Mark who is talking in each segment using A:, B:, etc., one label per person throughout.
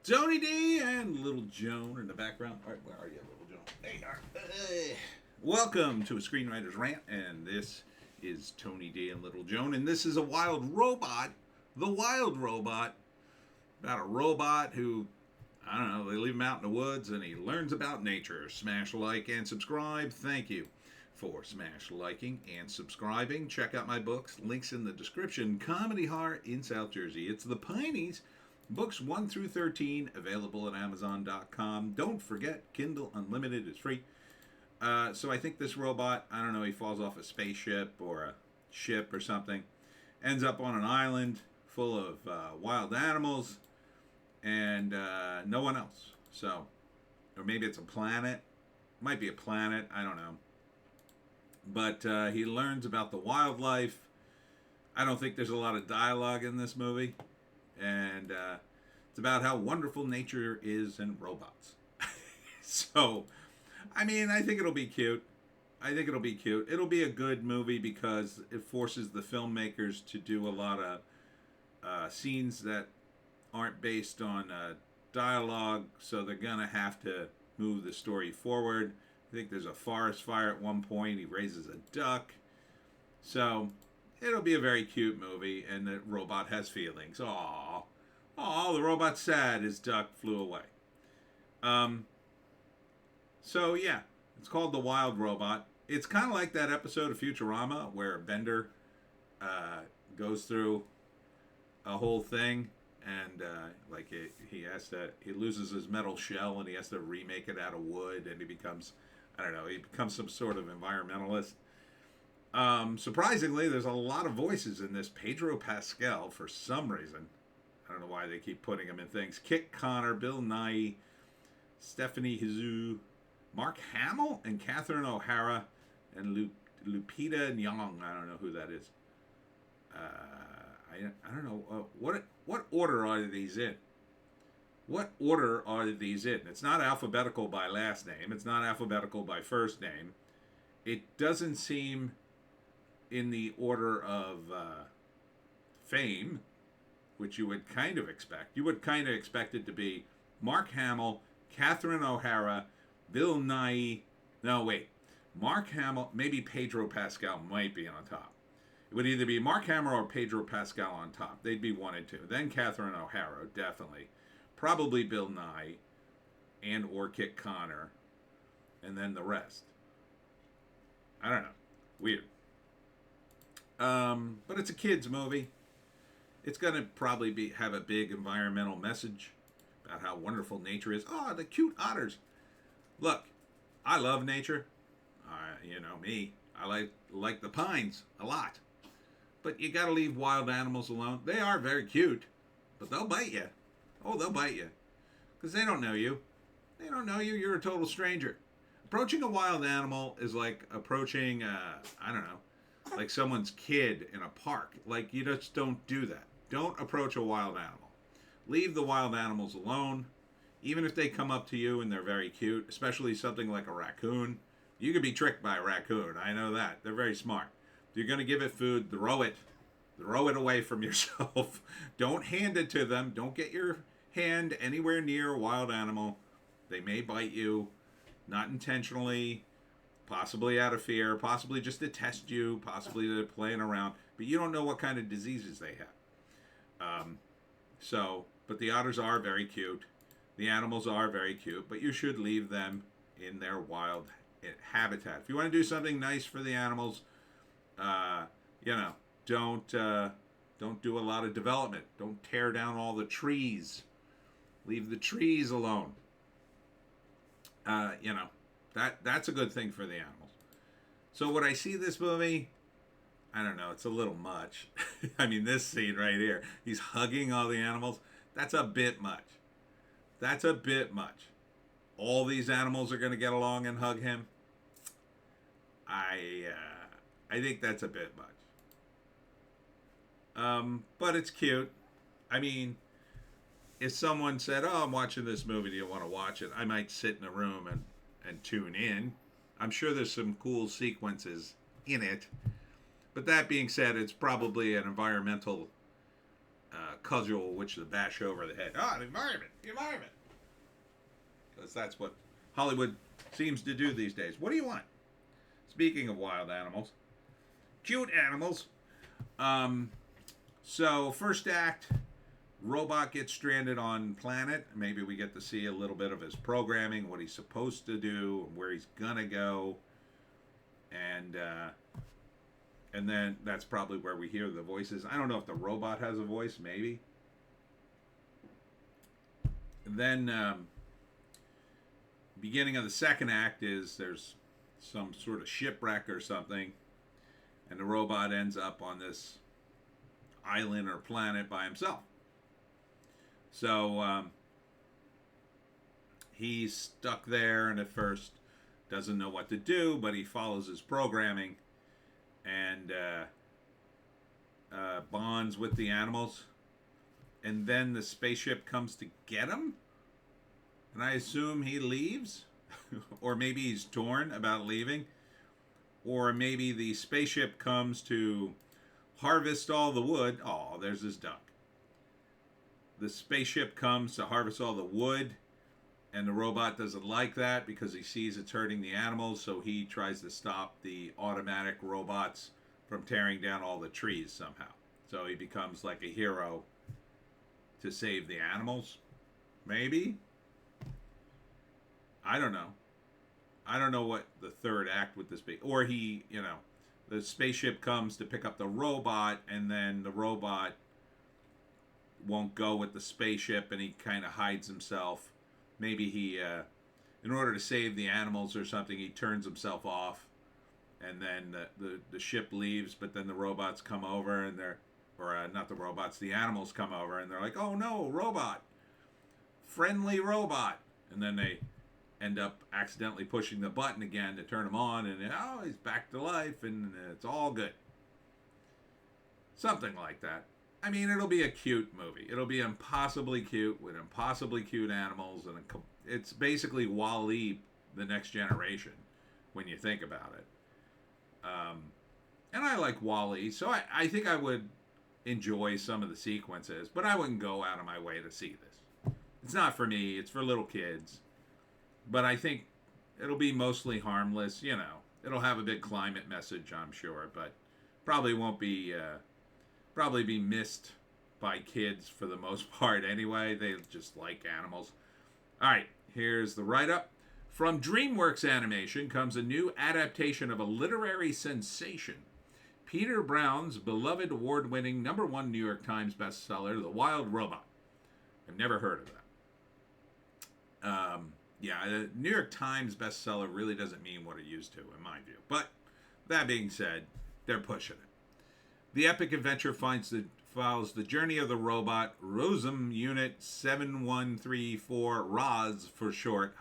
A: Tony D and Little Joan in the background. All right, where are you, Little Joan? There you are. Welcome to a Screenwriter's Rant, and this is Tony D and Little Joan, and this is a wild robot, the wild robot, about a robot who, I don't know, they leave him out in the woods and he learns about nature. Smash like and subscribe. Thank you for smash liking and subscribing. Check out my books, links in the description. Comedy Horror in South Jersey. It's the Pineys. Books 1 through 13 available at Amazon.com. Don't forget, Kindle Unlimited is free. So I think this robot, I don't know, he falls off a spaceship or a ship or something, ends up on an island full of wild animals and no one else. So, or maybe it's a planet. Might be a planet. I don't know. But he learns about the wildlife. I don't think there's a lot of dialogue in this movie. And it's about how wonderful nature is and robots. So, I mean, I think it'll be cute. I think it'll be cute. It'll be a good movie because it forces the filmmakers to do a lot of scenes that aren't based on dialogue, so they're going to have to move the story forward. I think there's a forest fire at one point. He raises a duck. So, it'll be a very cute movie, and the robot has feelings. Aww. Aww, the robot's sad. His duck flew away. So, yeah, it's called The Wild Robot. It's kind of like that episode of Futurama where Bender goes through a whole thing, and he loses his metal shell, and he has to remake it out of wood, and he becomes some sort of environmentalist. Surprisingly, there's a lot of voices in this. Pedro Pascal, for some reason. I don't know why they keep putting him in things. Kit Connor, Bill Nye, Stephanie Hsu, Mark Hamill, and Catherine O'Hara, and Lupita Nyong. I don't know who that is. I don't know. What order are these in? What order are these in? It's not alphabetical by last name. It's not alphabetical by first name. It doesn't seem in the order of fame, which you would kind of expect. You would kind of expect it to be Mark Hamill, Catherine O'Hara, Bill Nye. No, wait. Mark Hamill, maybe Pedro Pascal might be on top. It would either be Mark Hamill or Pedro Pascal on top. They'd be 1 and 2. Then Catherine O'Hara, definitely. Probably Bill Nye and or Kit Connor. And then the rest. I don't know. Weird. But it's a kid's movie. It's going to probably have a big environmental message about how wonderful nature is. Oh, the cute otters. Look, I love nature. You know me. I like the pines a lot. But you got to leave wild animals alone. They are very cute, but they'll bite you. Oh, they'll bite you. Because they don't know you. They don't know you. You're a total stranger. Approaching a wild animal is like approaching, I don't know, like someone's kid in a park. Like, you just don't do that. Don't approach a wild animal. Leave the wild animals alone. Even if they come up to you and they're very cute, especially something like a raccoon. You can be tricked by a raccoon. I know that. They're very smart. If you're going to give it food, throw it. Throw it away from yourself. Don't hand it to them. Don't get your hand anywhere near a wild animal. They may bite you. Not intentionally, possibly out of fear, possibly just to test you, possibly to playing around, but you don't know what kind of diseases they have. But the otters are very cute. The animals are very cute, but you should leave them in their wild habitat. If you want to do something nice for the animals, don't do a lot of development. Don't tear down all the trees. Leave the trees alone. That's a good thing for the animals. So would I see this movie? I don't know. It's a little much. I mean, this scene right here, he's hugging all the animals. That's a bit much. That's a bit much. All these animals are going to get along and hug him. I think that's a bit much. But it's cute. I mean, if someone said, "Oh, I'm watching this movie. Do you want to watch it?" I might sit in a room and tune in. I'm sure there's some cool sequences in it. But that being said, it's probably an environmental cudgel which to bash over the head. Ah, the environment, the environment. Because that's what Hollywood seems to do these days. What do you want? Speaking of wild animals, cute animals. So first act, robot gets stranded on planet. Maybe we get to see a little bit of his programming, what he's supposed to do, where he's gonna go, and then that's probably where we hear the voices. I don't know if the robot has a voice, maybe. And then beginning of the second act is there's some sort of shipwreck or something, and the robot ends up on this island or planet by himself. So he's stuck there, and at first doesn't know what to do, but he follows his programming and bonds with the animals. And then the spaceship comes to get him, and I assume he leaves, or maybe he's torn about leaving, or maybe the spaceship comes to harvest all the wood. Oh, there's his duck. The spaceship comes to harvest all the wood, and the robot doesn't like that because he sees it's hurting the animals, so he tries to stop the automatic robots from tearing down all the trees somehow. So he becomes like a hero to save the animals. Maybe? I don't know. I don't know what the third act with this be. Or he, the spaceship comes to pick up the robot, and then the robot won't go with the spaceship, and he kind of hides himself. Maybe he, in order to save the animals or something, he turns himself off, and then the ship leaves, but then the robots come over, and not the robots, the animals come over, and they're like, oh no, robot, friendly robot, and then they end up accidentally pushing the button again to turn him on, and he's back to life, and it's all good. Something like that. I mean, it'll be a cute movie. It'll be impossibly cute with impossibly cute animals, and it's basically WALL-E, the next generation, when you think about it. And I like WALL-E, so I think I would enjoy some of the sequences, but I wouldn't go out of my way to see this. It's not for me. It's for little kids. But I think it'll be mostly harmless. It'll have a big climate message, I'm sure, but probably won't be... probably be missed by kids for the most part anyway. They just like animals. All right, here's the write-up. From DreamWorks Animation comes a new adaptation of a literary sensation. Peter Brown's beloved award-winning #1 New York Times bestseller, The Wild Robot. I've never heard of that. The New York Times bestseller really doesn't mean what it used to, in my view. But that being said, they're pushing it. The epic adventure follows the journey of the robot, Rosum Unit 7134, ROS for short,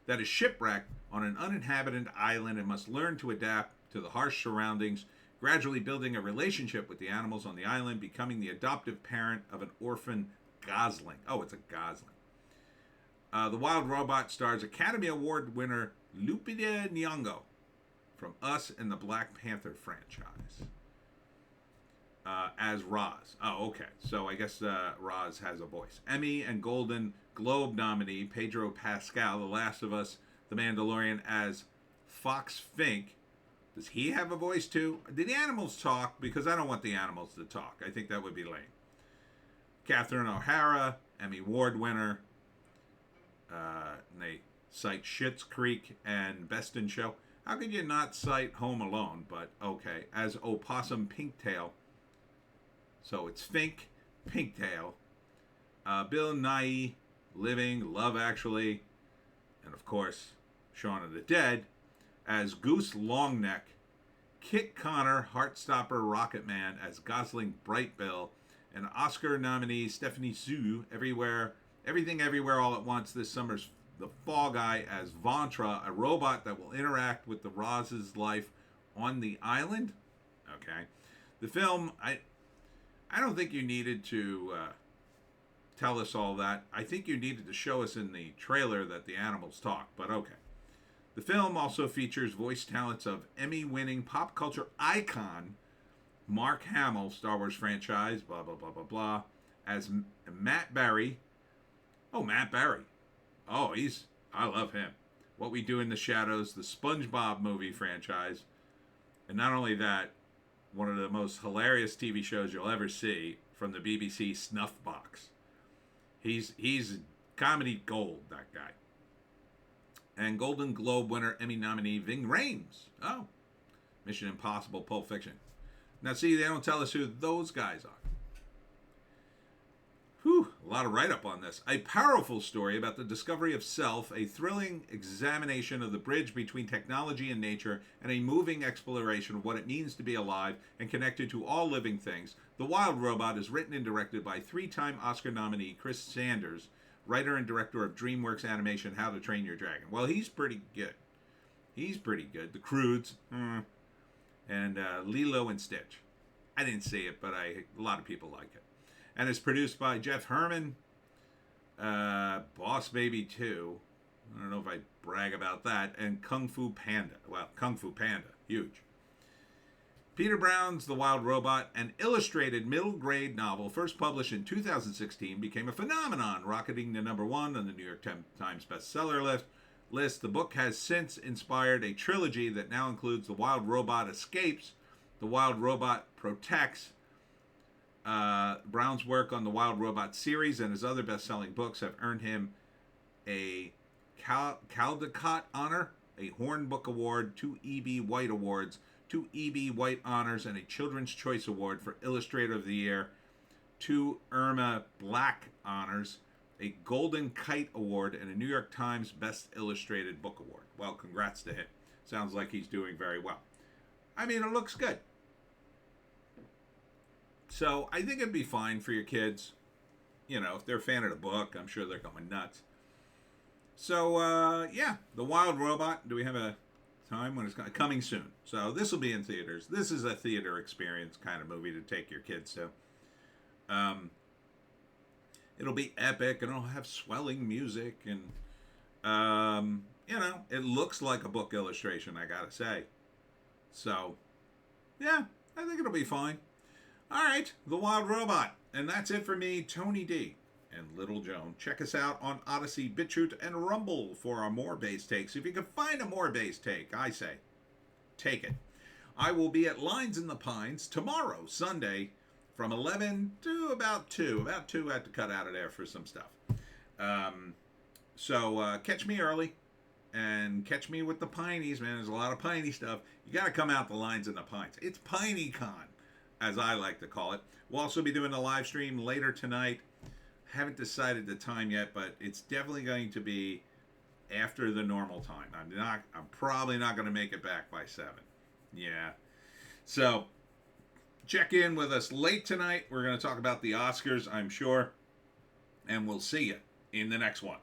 A: that is shipwrecked on an uninhabited island and must learn to adapt to the harsh surroundings, gradually building a relationship with the animals on the island, becoming the adoptive parent of an orphan gosling. Oh, it's a gosling. The Wild Robot stars Academy Award winner Lupita Nyong'o from Us and the Black Panther franchise. As Roz. Oh, okay. So I guess Roz has a voice. Emmy and Golden Globe nominee Pedro Pascal, The Last of Us, The Mandalorian, as Fox Fink. Does he have a voice too? Did the animals talk? Because I don't want the animals to talk. I think that would be lame. Catherine O'Hara, Emmy Award winner. And they cite Schitt's Creek and Best in Show. How could you not cite Home Alone? But okay. As Opossum Pinktail. So it's Fink, Pinktail, Bill Nighy, Living, Love Actually, and of course, Shaun of the Dead, as Goose Longneck, Kit Connor, Heartstopper Rocketman as Gosling Brightbill, and Oscar nominee Stephanie Hsu, Everything Everywhere All at Once this summer's The Fall Guy as Vantra, a robot that will interact with the Roz's life on the island. Okay. The film, I don't think you needed to tell us all that. I think you needed to show us in the trailer that the animals talk, but okay. The film also features voice talents of Emmy-winning pop culture icon Mark Hamill, Star Wars franchise, blah, blah, blah, blah, blah, as Matt Berry. Oh, Matt Berry. Oh, I love him. What We Do in the Shadows, the SpongeBob movie franchise. And not only that, one of the most hilarious TV shows you'll ever see from the BBC Snuff Box. He's comedy gold, that guy. And Golden Globe winner, Emmy nominee Ving Rhames. Oh, Mission Impossible, Pulp Fiction. Now, see, they don't tell us who those guys are. Whew, a lot of write-up on this. A powerful story about the discovery of self, a thrilling examination of the bridge between technology and nature, and a moving exploration of what it means to be alive and connected to all living things. The Wild Robot is written and directed by three-time Oscar nominee Chris Sanders, writer and director of DreamWorks animation How to Train Your Dragon. Well, he's pretty good. He's pretty good. The Croods, and Lilo and Stitch. I didn't see it, but a lot of people like it. And it's produced by Jeff Herman, Boss Baby 2. I don't know if I brag about that. And Kung Fu Panda. Well, Kung Fu Panda. Huge. Peter Brown's The Wild Robot, an illustrated middle-grade novel first published in 2016, became a phenomenon, rocketing to #1 on the New York Times bestseller list. The book has since inspired a trilogy that now includes The Wild Robot Escapes, The Wild Robot Protects. Brown's work on the Wild Robot series and his other best-selling books have earned him a Caldecott Honor, a Horn Book Award, 2 E.B. White Awards, 2 E.B. White Honors, and a Children's Choice Award for Illustrator of the Year, 2 Irma Black Honors, a Golden Kite Award, and a New York Times Best Illustrated Book Award. Well, congrats to him. Sounds like he's doing very well. I mean, it looks good. So I think it'd be fine for your kids. You know, if they're a fan of the book, I'm sure they're going nuts. So, yeah, The Wild Robot. Do we have a time when it's coming soon? So this will be in theaters. This is a theater experience kind of movie to take your kids to. It'll be epic, and it'll have swelling music, and, you know, it looks like a book illustration, I gotta say. So, yeah, I think it'll be fine. All right, The Wild Robot. And that's it for me, Tony D. and Little Joan. Check us out on Odysee, Bitchute, and Rumble for our more bass takes. If you can find a more bass take, I say, take it. I will be at Lines in the Pines tomorrow, Sunday, from 11 to about 2. About 2, I have to cut out of there for some stuff. So catch me early. And catch me with the Pineys, man. There's a lot of Piney stuff. You got to come out the Lines in the Pines. It's PineyCon, as I like to call it. We'll also be doing a live stream later tonight. Haven't decided the time yet, but it's definitely going to be after the normal time. I'm probably not going to make it back by 7. Yeah. So check in with us late tonight. We're going to talk about the Oscars, I'm sure. And we'll see you in the next one.